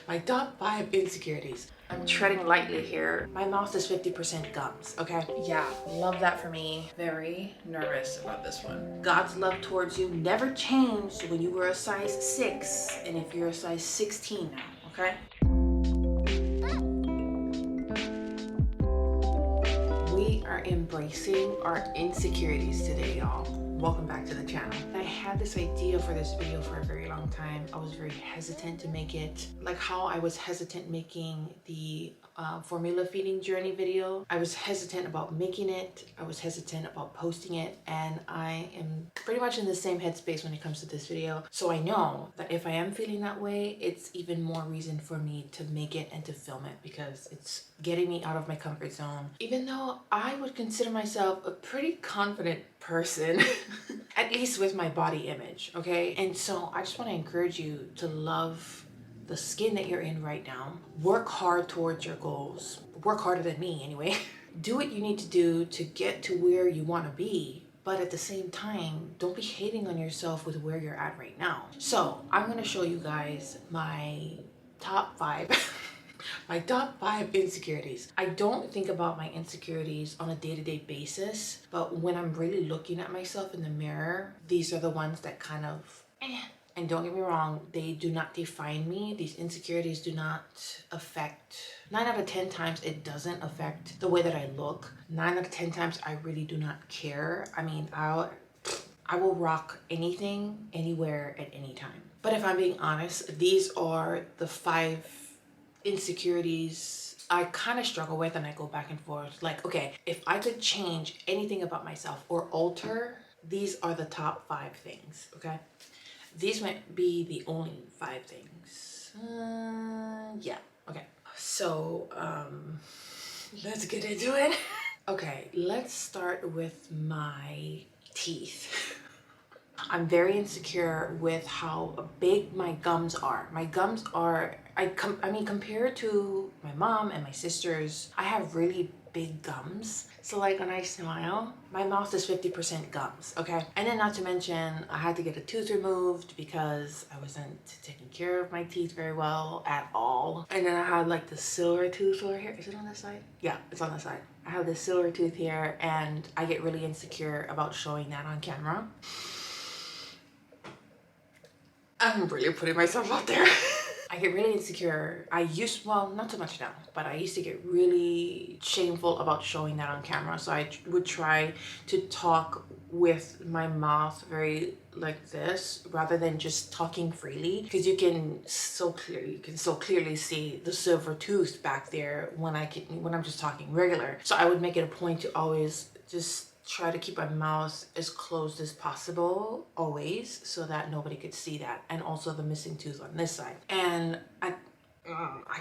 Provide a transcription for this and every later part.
My top 5 insecurities. I'm treading lightly here. My mouth is 50% gums, okay? Yeah, love that for me. Very nervous about this one. God's love towards you never changed when you were a size 6 and if you're a size 16 now, okay? We are embracing our insecurities today, y'all. Welcome back to the channel. I had this idea for this video for a very long time. I was very hesitant to make it, like how I was hesitant making the formula feeding journey video. I was hesitant about making it. I was hesitant about posting it, and I am pretty much in the same headspace when it comes to this video. So I know that if I am feeling that way, it's even more reason for me to make it and to film it because it's getting me out of my comfort zone. Even though I would consider myself a pretty confident person, at least with my body image, okay? And so I just want to encourage you to love the skin that you're in right now. Work hard towards your goals. Work harder than me anyway. Do what you need to do to get to where you want to be. But at the same time, don't be hating on yourself with where you're at right now. So I'm going to show you guys my top 5 my top 5 insecurities. I don't think about my insecurities on a day-to-day basis, but when I'm really looking at myself in the mirror, these are the ones that kind of And don't get me wrong, they do not define me. These insecurities do not affect, 9 out of 10 times it doesn't affect the way that I look. 9 out of 10 times I really do not care. I mean, I will rock anything, anywhere, at any time. But if I'm being honest, these are the 5 insecurities I kind of struggle with, and I go back and forth. Like, okay, if I could change anything about myself or alter, these are the top 5 things, okay? These might be the only 5 things. Yeah, okay. So, let's get into it. Okay, let's start with my teeth. I'm very insecure with how big my gums are. My gums are, I mean, compared to my mom and my sisters, I have really big gums. So like when I smile, my mouth is 50% gums, okay? And then not to mention, I had to get a tooth removed because I wasn't taking care of my teeth very well at all. And then I had like the silver tooth over here. Is it on this side? Yeah, it's on the side. I have this silver tooth here and I get really insecure about showing that on camera. I'm really putting myself out there. I get really insecure. Well, not so much now, but I used to get really shameful about showing that on camera. So I would try to talk with my mouth very like this rather than just talking freely, because you can so clearly see the silver tooth back there when I'm just talking regular. So I would make it a point to always just try to keep my mouth as closed as possible always, so that nobody could see that, and also the missing tooth on this side. And I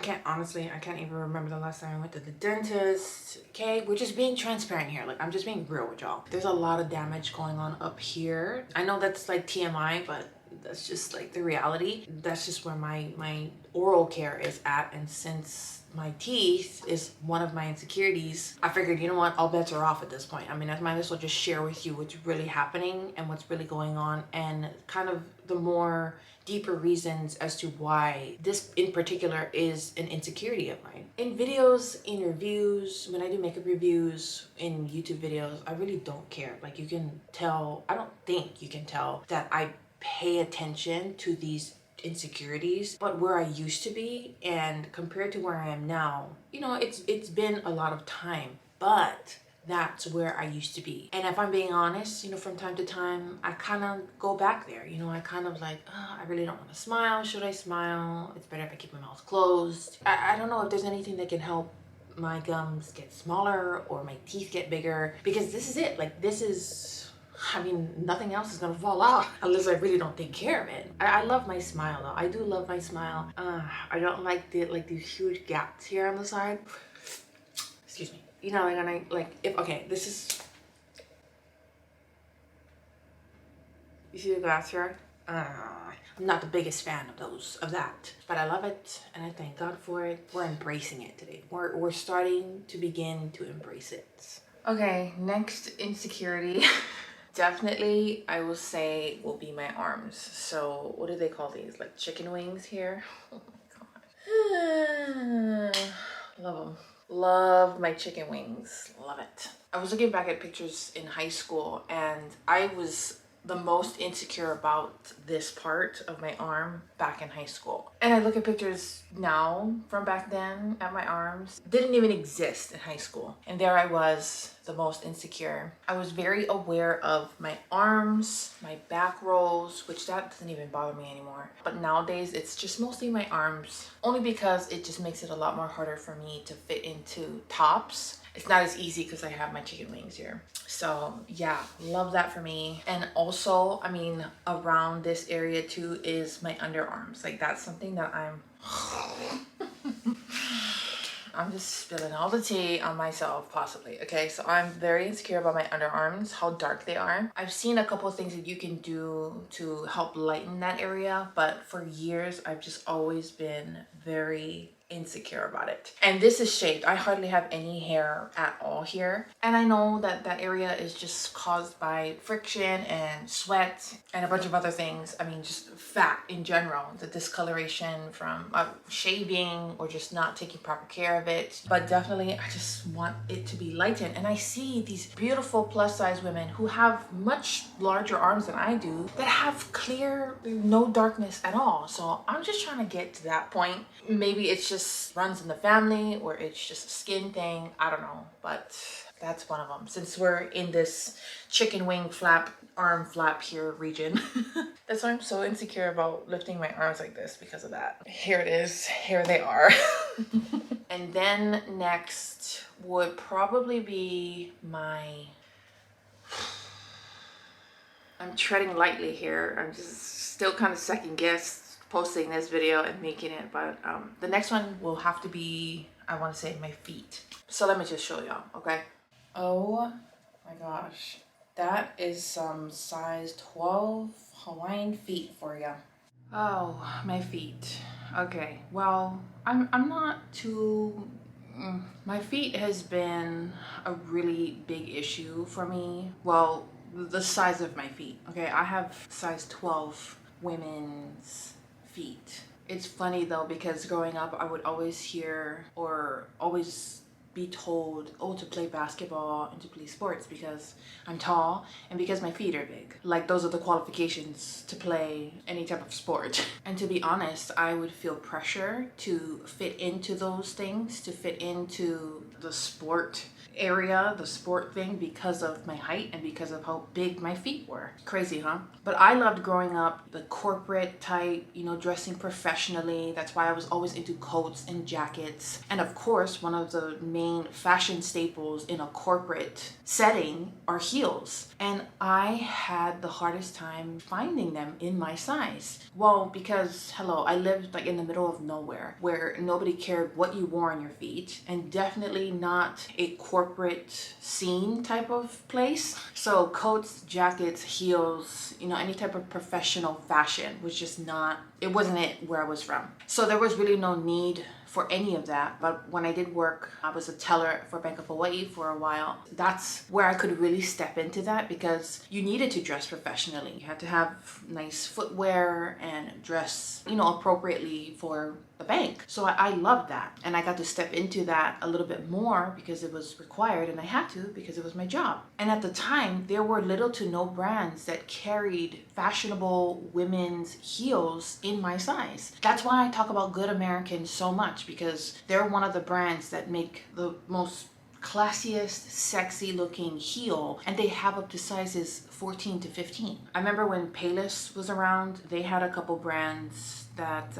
can't even remember the last time I went to the dentist. Okay, we're just being transparent here. Like, I'm just being real with y'all. There's a lot of damage going on up here. I know that's like TMI, but that's just like the reality. That's just where my oral care is at. And since my teeth is one of my insecurities, I figured, you know what, all bets are off at this point. I mean, I might as well just share with you what's really happening and what's really going on, and kind of the more deeper reasons as to why this in particular is an insecurity of mine. In videos, in reviews, when I do makeup reviews, in YouTube videos, I really don't care. Like, you can tell, I don't think you can tell that I pay attention to these insecurities, but where I used to be and compared to where I am now, you know, it's been a lot of time, but that's where I used to be. And if I'm being honest, you know, from time to time, I kind of go back there. You know, I kind of like, oh, I really don't want to smile. Should I smile? It's better if I keep my mouth closed. I don't know if there's anything that can help my gums get smaller or my teeth get bigger, because this is it. Like, this is, I mean, nothing else is gonna fall out unless I really don't take care of it. I love my smile though. I do love my smile. I don't like these huge gaps here on the side. Excuse me. You know, this is, you see the gaps here? I'm not the biggest fan of that, but I love it and I thank God for it. We're embracing it today. We're starting to begin to embrace it. Okay, next insecurity. Definitely, I will say, will be my arms. So what do they call these? Like chicken wings here? Oh my God. Love my chicken wings. Love it. I was looking back at pictures in high school and I was the most insecure about this part of my arm back in high school. And I look at pictures now from back then at my arms. Didn't even exist in high school. And there I was, the most insecure. I was very aware of my arms, my back rolls, which that doesn't even bother me anymore. But nowadays it's just mostly my arms, only because it just makes it a lot more harder for me to fit into tops. It's not as easy because I have my chicken wings here. So yeah, love that for me. And also, I mean, around this area too is my underarms. Like that's something that I'm just spilling all the tea on myself, possibly. Okay, so I'm very insecure about my underarms, how dark they are. I've seen a couple of things that you can do to help lighten that area, but for years, I've just always been very insecure about it. And this is shaved. I hardly have any hair at all here. And I know that that area is just caused by friction and sweat and a bunch of other things. I mean, just fat in general, the discoloration from shaving or just not taking proper care of it. But definitely, I just want it to be lightened. And I see these beautiful plus size women who have much larger arms than I do that have clear, no darkness at all. So I'm just trying to get to that point. Maybe it's just runs in the family or it's just a skin thing. I don't know, but that's one of them. Since we're in this chicken wing flap, arm flap here region. That's why I'm so insecure about lifting my arms like this, because of that. Here it is. Here they are. And then next would probably be my... I'm treading lightly here. I'm just still kind of second guess posting this video and making it, but the next one will have to be, I want to say, my feet. So let me just show y'all, okay? Oh my gosh, that is some size 12 Hawaiian feet for ya. Oh, my feet. Okay, well, I'm not too... My feet has been a really big issue for me. Well, the size of my feet. Okay, I have size 12 women's feet. It's funny though, because growing up I would always hear or always be told, oh, to play basketball and to play sports because I'm tall and because my feet are big. Like those are the qualifications to play any type of sport. And to be honest, I would feel pressure to fit into those things, to fit into the sport area, the sport thing, because of my height and because of how big my feet were. Crazy, huh? But I loved growing up the corporate type, you know, dressing professionally. That's why I was always into coats and jackets. And of course, one of the main fashion staples in a corporate setting are heels. And I had the hardest time finding them in my size. Well, because, hello, I lived like in the middle of nowhere where nobody cared what you wore on your feet, and definitely not a corporate scene type of place. So coats, jackets, heels, you know, any type of professional fashion was just not, it wasn't it where I was from. So there was really no need for any of that. But when I did work, I was a teller for Bank of Hawaii for a while. That's where I could really step into that, because you needed to dress professionally. You had to have nice footwear and dress, you know, appropriately for the bank. So I loved that. And I got to step into that a little bit more because it was required, and I had to because it was my job. And at the time, there were little to no brands that carried fashionable women's heels in my size. That's why I talk about Good American so much, because they're one of the brands that make the most classiest, sexy looking heel, and they have up to sizes 14 to 15. I remember when Payless was around, they had a couple brands that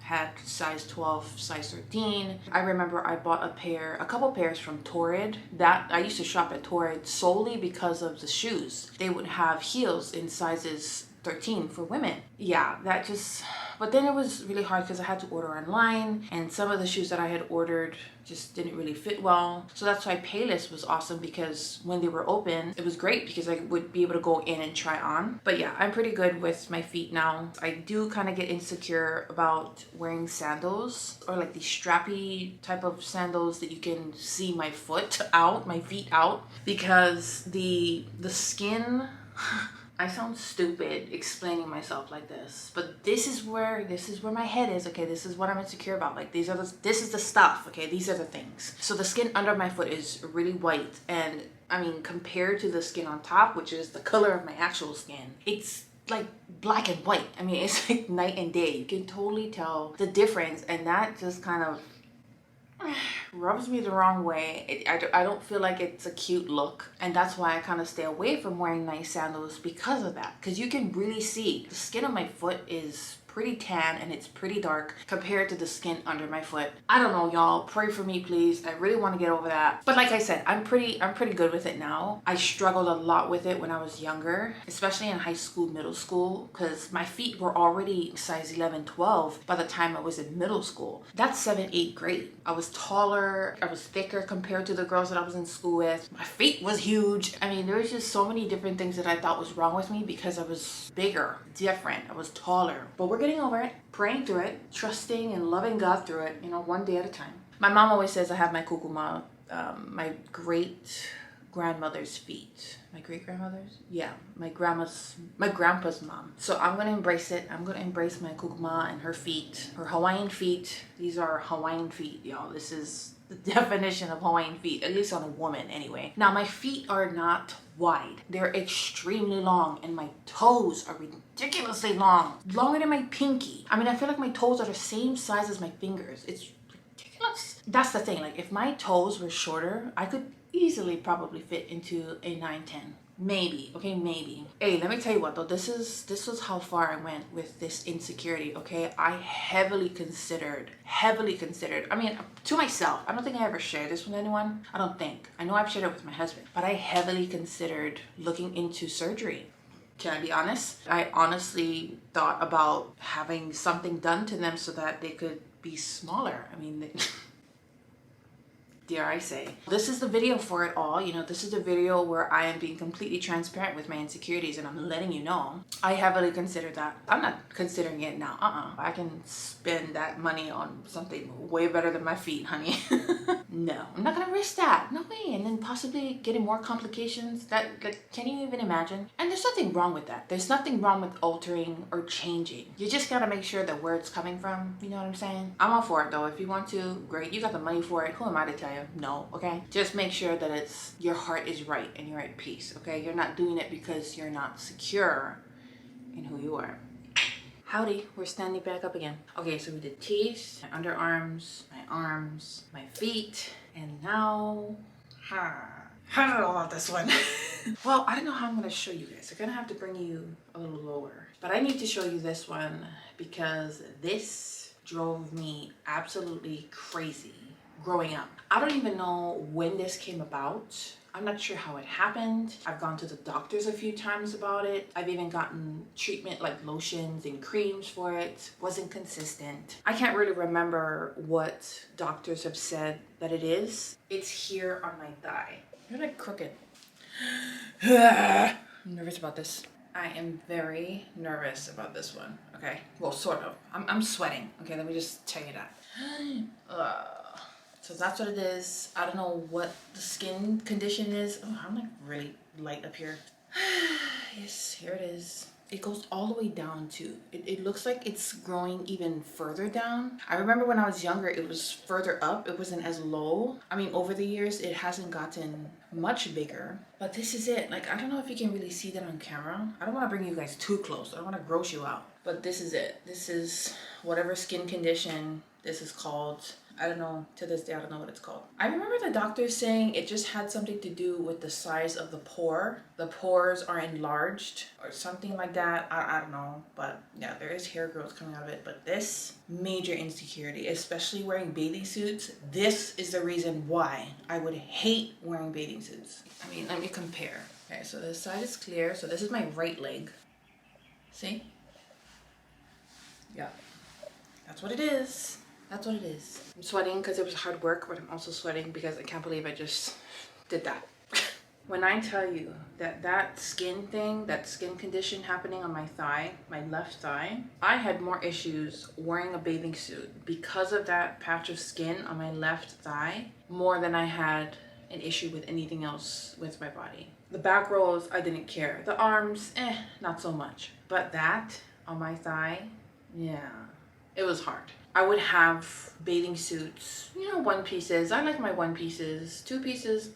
had size 12, size 13. I remember I bought a couple pairs from Torrid. That I used to shop at Torrid solely because of the shoes. They would have heels in sizes 13 for women. Yeah, that just, but then it was really hard because I had to order online, and some of the shoes that I had ordered just didn't really fit well. So that's why Payless was awesome, because when they were open, it was great because I would be able to go in and try on. But yeah, I'm pretty good with my feet now. I do kind of get insecure about wearing sandals, or like these strappy type of sandals that you can see my foot out, my feet out, because the skin I sound stupid explaining myself like this, but this is where my head is. Okay, this is what I'm insecure about. Like this is the stuff. Okay, these are the things. So the skin under my foot is really white, and I mean, compared to the skin on top, which is the color of my actual skin, it's like black and white. I mean, it's like night and day. You can totally tell the difference, and that just kind of rubs me the wrong way. I don't feel like it's a cute look, and that's why I kind of stay away from wearing nice sandals because of that, because you can really see the skin of my foot is pretty tan and it's pretty dark compared to the skin under my foot. I don't know, y'all. Pray for me, please. I really want to get over that. But like I said, I'm pretty good with it now. I struggled a lot with it when I was younger, especially in high school, middle school, because my feet were already size 11, 12 by the time I was in middle school. That's 7th, 8th grade. I was taller, I was thicker compared to the girls that I was in school with. My feet was huge. I mean, there was just so many different things that I thought was wrong with me because I was bigger, different, I was taller. But we're getting over it, praying through it, trusting and loving God through it, you know, one day at a time. My mom always says I have my kukuma, my great grandmother's feet. My great grandmother's? Yeah, my grandpa's mom. So I'm gonna embrace it. I'm gonna embrace my kukuma and her feet, her Hawaiian feet. These are Hawaiian feet, y'all. This is the definition of Hawaiian feet, at least on a woman anyway. Now my feet are not wide. They're extremely long, and my toes are ridiculously long. Longer than my pinky. I mean, I feel like my toes are the same size as my fingers. It's ridiculous. That's the thing. Like, if my toes were shorter, I could easily probably fit into a 9-10. Maybe, okay, maybe. Hey, let me tell you what though, this was how far I went with this insecurity, okay? I heavily considered, I mean, to myself, I don't think I ever shared this with anyone. I don't think. I know I've shared it with my husband, but I heavily considered looking into surgery. Can I be honest? I honestly thought about having something done to them so that they could be smaller. I mean, dare I say. This is the video for it all. You know, this is the video where I am being completely transparent with my insecurities, and I'm letting you know. I heavily considered that. I'm not considering it now. I can spend that money on something way better than my feet, honey. No, I'm not gonna risk that. No way. And then possibly getting more complications. That, like, can you even imagine? And there's nothing wrong with that. There's nothing wrong with altering or changing. You just gotta make sure that where it's coming from, you know what I'm saying? I'm all for it though. If you want to, great. You got the money for it. Who am I to tell you? No, okay? Just make sure that it's your heart is right and you're at peace, okay? You're not doing it because you're not secure in who you are. Howdy, we're standing back up again. Okay, so we did teeth, my underarms, my arms, my feet, and now, I don't know about this one. Well, I don't know how I'm gonna show you guys. I'm gonna have to bring you a little lower. But I need to show you this one because this drove me absolutely crazy growing up. I don't even know when this came about. I'm not sure how it happened. I've gone to the doctors a few times about it. I've even gotten treatment like lotions and creams for it. Wasn't consistent. I can't really remember what doctors have said that it is. It's here on my thigh. You're like crooked. I'm nervous about this. I am very nervous about this one, okay? Well, sort of. I'm sweating, okay? Let me just tell you that. So that's what it is. I don't know what the skin condition is. Oh, I'm like really light up here. Yes, here it is. It goes all the way down too. It looks like it's growing even further down. I remember when I was younger, it was further up. It wasn't as low. I mean, over the years, it hasn't gotten much bigger. But this is it. Like, I don't know if you can really see that on camera. I don't want to bring you guys too close. I don't want to gross you out. But this is it. This is whatever skin condition this is called. I don't know, to this day, I don't know what it's called. I remember the doctor saying it just had something to do with the size of the pore. The pores are enlarged or something like that. I don't know, but yeah, there is hair growth coming out of it. But this major insecurity, especially wearing bathing suits, this is the reason why I would hate wearing bathing suits. I mean, let me compare. Okay, so this side is clear. So this is my right leg. See? Yeah, that's what it is. That's what it is. I'm sweating because it was hard work, but I'm also sweating because I can't believe I just did that. When I tell you that that skin thing, that skin condition happening on my thigh, my left thigh, I had more issues wearing a bathing suit because of that patch of skin on my left thigh more than I had an issue with anything else with my body. The back rolls, I didn't care. The arms, not so much. But that on my thigh, yeah, it was hard. I would have bathing suits, you know, one pieces. I like my one pieces. Two pieces,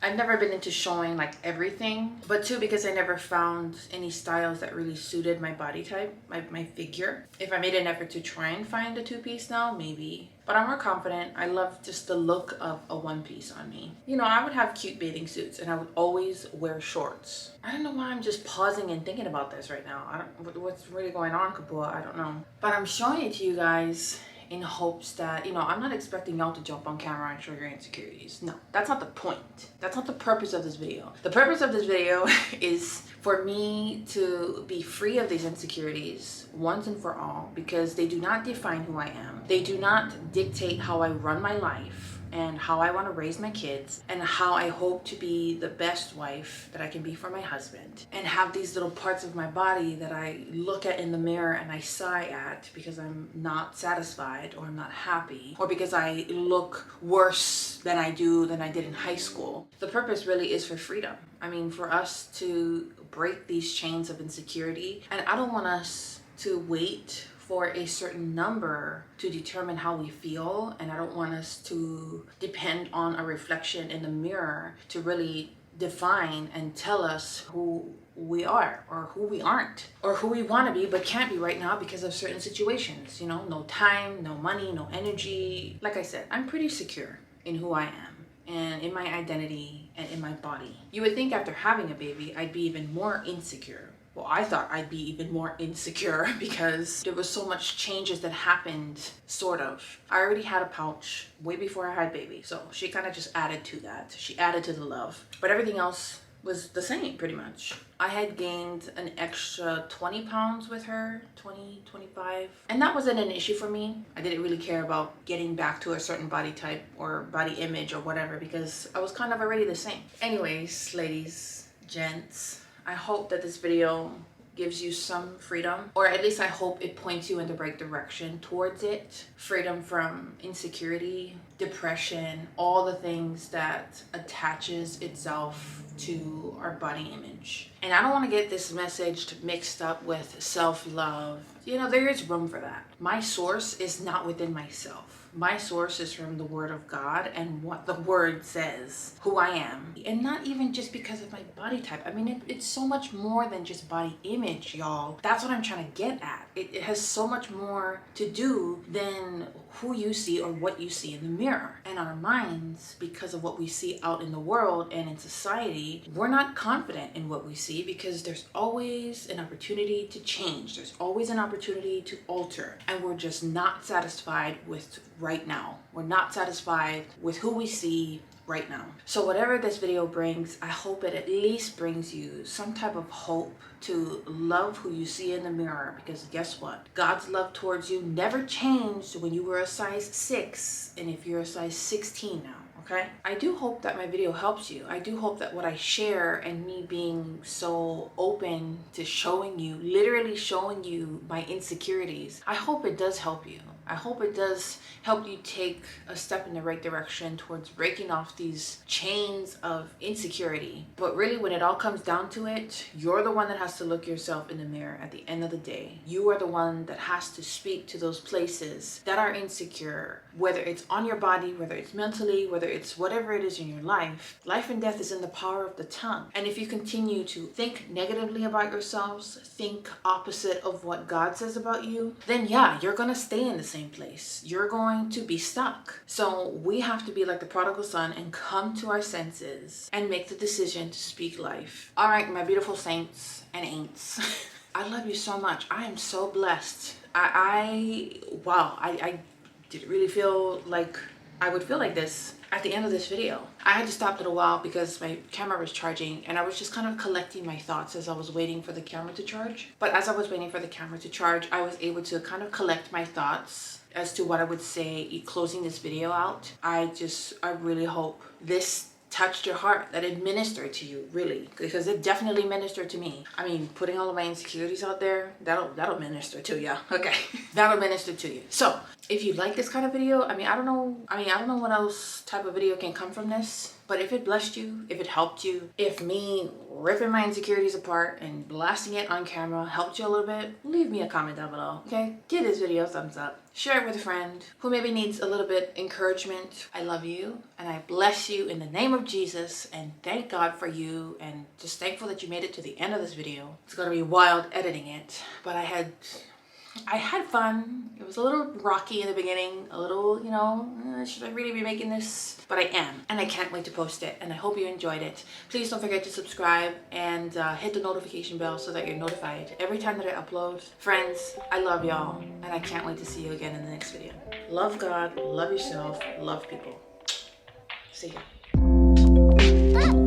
I've never been into showing like everything, but two, because I never found any styles that really suited my body type, my figure. If I made an effort to try and find a two-piece now, maybe. But I'm more confident. I love just the look of a one piece on me. You know, I would have cute bathing suits and I would always wear shorts. I don't know why I'm just pausing and thinking about this right now. I don't, what's really going on, Kapua? I don't know. But I'm showing it to you guys in hopes that, you know, I'm not expecting y'all to jump on camera and show your insecurities. No, that's not the point. That's not the purpose of this video. The purpose of this video is for me to be free of these insecurities once and for all, because they do not define who I am. They do not dictate how I run my life and how I want to raise my kids and how I hope to be the best wife that I can be for my husband, and have these little parts of my body that I look at in the mirror and I sigh at because I'm not satisfied or I'm not happy, or because I look worse than I did in high school. The purpose really is for freedom. I mean, for us to break these chains of insecurity, and I don't want us to wait for a certain number to determine how we feel, and I don't want us to depend on a reflection in the mirror to really define and tell us who we are or who we aren't, or who we want to be but can't be right now because of certain situations. You know, no time, no money, no energy. Like I said, I'm pretty secure in who I am and in my identity and in my body. You would think after having a baby I'd be even more insecure. Well, I thought I'd be even more insecure because there was so much changes that happened, sort of. I already had a pouch way before I had baby, so she kind of just added to that. She added to the love, but everything else was the same pretty much. I had gained an extra 20 pounds with her, 20, 25. And that wasn't an issue for me. I didn't really care about getting back to a certain body type or body image or whatever, because I was kind of already the same. Anyways, ladies, gents, I hope that this video gives you some freedom, or at least I hope it points you in the right direction towards it. Freedom from insecurity, depression, all the things that attaches itself to our body image. And I don't want to get this message mixed up with self-love. You know, there is room for that. My source is not within myself. My source is from the Word of God and what the Word says, who I am. And not even just because of my body type. I mean, it's so much more than just body image, y'all. That's what I'm trying to get at. It has so much more to do than who you see or what you see in the mirror. And our minds, because of what we see out in the world and in society, we're not confident in what we see because there's always an opportunity to change. There's always an opportunity to alter. And we're just not satisfied with right now. We're not satisfied with who we see right now. So whatever this video brings, I hope it at least brings you some type of hope to love who you see in the mirror, because guess what? God's love towards you never changed when you were a size 6, and if you're a size 16 now. Okay? I do hope that my video helps you. I do hope that what I share and me being so open to showing you, literally showing you my insecurities, I hope it does help you. I hope it does help you take a step in the right direction towards breaking off these chains of insecurity. But really, when it all comes down to it, you're the one that has to look yourself in the mirror at the end of the day. You are the one that has to speak to those places that are insecure, whether it's on your body, whether it's mentally, whether it's whatever it is in your life. Life and death is in the power of the tongue. And if you continue to think negatively about yourselves, think opposite of what God says about you, then yeah, you're going to stay in the same place. You're going to be stuck. So we have to be like the prodigal son and come to our senses and make the decision to speak life. All right, my beautiful saints and ain'ts. I love you so much. I am so blessed. I didn't really feel like I would feel like this at the end of this video. I had to stop it a while because my camera was charging, and I was just kind of collecting my thoughts as I was waiting for the camera to charge. But as I was waiting for the camera to charge, I was able to kind of collect my thoughts as to what I would say closing this video out. I really hope this touched your heart, that it ministered to you, really, because it definitely ministered to me. I mean, putting all of my insecurities out there, that'll minister to you. Okay. That'll minister to you. So if you like this kind of video, I don't know what else type of video can come from this, but if it blessed you, if it helped you, if me ripping my insecurities apart and blasting it on camera helped you a little bit, leave me a comment down below. Okay, give this video a thumbs up, share it with a friend who maybe needs a little bit encouragement. I love you and I bless you in the name of Jesus, and thank God for you, and just thankful that you made it to the end of this video. It's gonna be wild editing it, but I had fun. It was a little rocky in the beginning, a little, should I really be making this? But I am, and I can't wait to post it, and I hope you enjoyed it. Please don't forget to subscribe and hit the notification bell so that you're notified every time that I upload. Friends, I love y'all, and I can't wait to see you again in the next video. Love God, love yourself, love people. See ya.